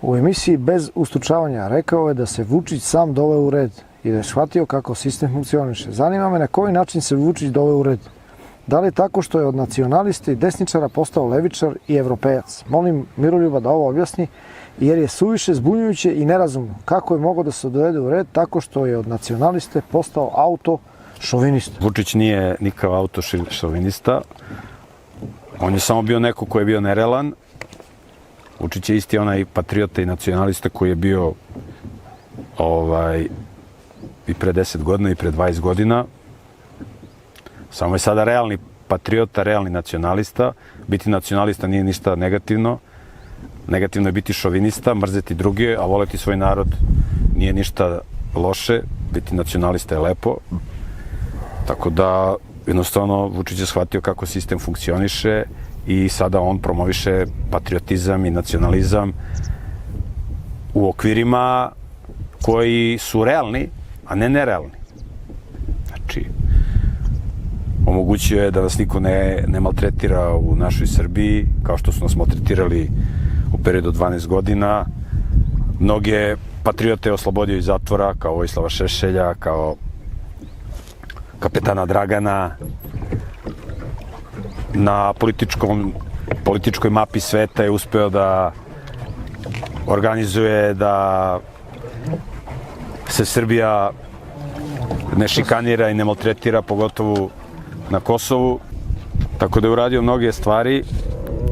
U emisiji Bez ustručavanja rekao je da se Vučić sam doveo u red i da je shvatio kako sistem funkcioniše. Zanima me na koji način se Vučić doveo u red. Da li je tako što je od nacionaliste i desničara postao levičar i evropejac? Molim Miroljuba da ovo objasni, jer je suviše zbunjujuće i nerazumno. Kako je mogao da se dovede u red tako što je od nacionaliste postao autošovinista? Vučić nije nikakav autošovinista. On je samo bio neko ko je bio nerealan. Vučić je isti onaj patriota i nacionalista koji je bio i pre 10 godina i pre 20 godina. Samo je sada realni patriota, realni nacionalista. Biti nacionalista nije ništa negativno. Negativno je biti šovinista, mrzeti druge, a voleti svoj narod nije ništa loše. Biti nacionalista je lepo. Tako da, jednostavno, Vučić je shvatio kako sistem funkcioniše i sada on promoviše patriotizam i nacionalizam u okvirima koji su realni, a ne nerealni. Znači, omogućio je da nas niko ne maltretira u našoj Srbiji, kao što su nas maltretirali u periodu od 12 godina. Mnoge patriote je oslobodio iz zatvora, kao Vojislava Šešelja, kao kapetana Dragana. Na političkoj mapi sveta je uspeo da organizuje da se Srbija ne šikanira i ne maltretira, pogotovo na Kosovu. Tako da je uradio mnoge stvari.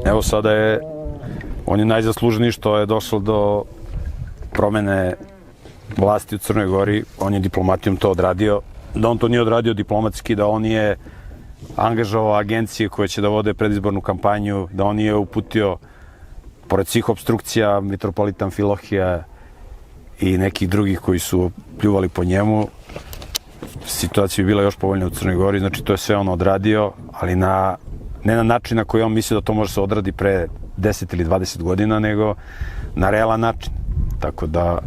Evo sada on je najzaslužniji što je došlo do promene vlasti u Crnoj Gori. On je diplomatijom to odradio. Da on to nije odradio diplomatski, da on nije angažovao agencije koje će da vode predizbornu kampanju, da on nije uputio, pored svih obstrukcija, mitropolita Amfilohija i nekih drugih koji su pljuvali po njemu, situacija bi bila još povoljnija u Crnoj Gori. Znači, to je sve on odradio, ali ne na način na koji on misli da to može se odradi pre 10 ili 20 godina, nego na realan način. Tako da,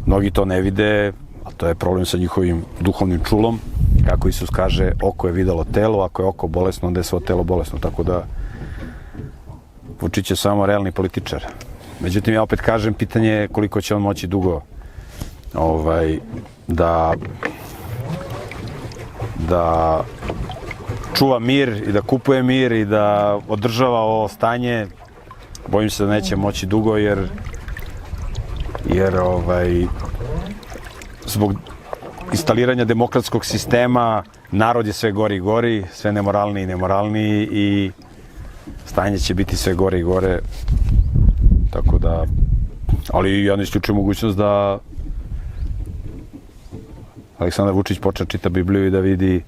mnogi to ne vide, a to je problem sa njihovim duhovnim čulom. Kako Isus kaže, oko je videlo telo, ako je oko bolesno, onda je svo telo bolesno. Tako da, Vučić je samo realni političar. Međutim, ja opet kažem, pitanje je koliko će on moći dugo da čuva mir i da kupuje mir i da održava ovo stanje. Bojim se da neće moći dugo, jer zbog instaliranja demokratskog sistema narod je sve gori i gori, sve nemoralniji i nemoralniji i stanje će biti sve gore i gore. Tako da, ali ja ne isključujem mogućnost da Aleksandar Vučić počne čita Bibliju i da vidi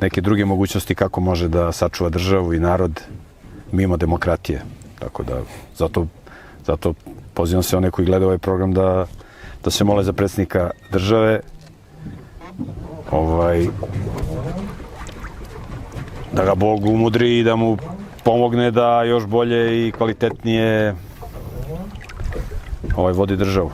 neke druge mogućnosti kako može da sačuva državu i narod mimo demokratije. Tako da, zato pozivam se one koji gledaju ovaj program da se mole za predsjednika države, da ga Bog umudri i da mu pomogne da još bolje i kvalitetnije vodi državu.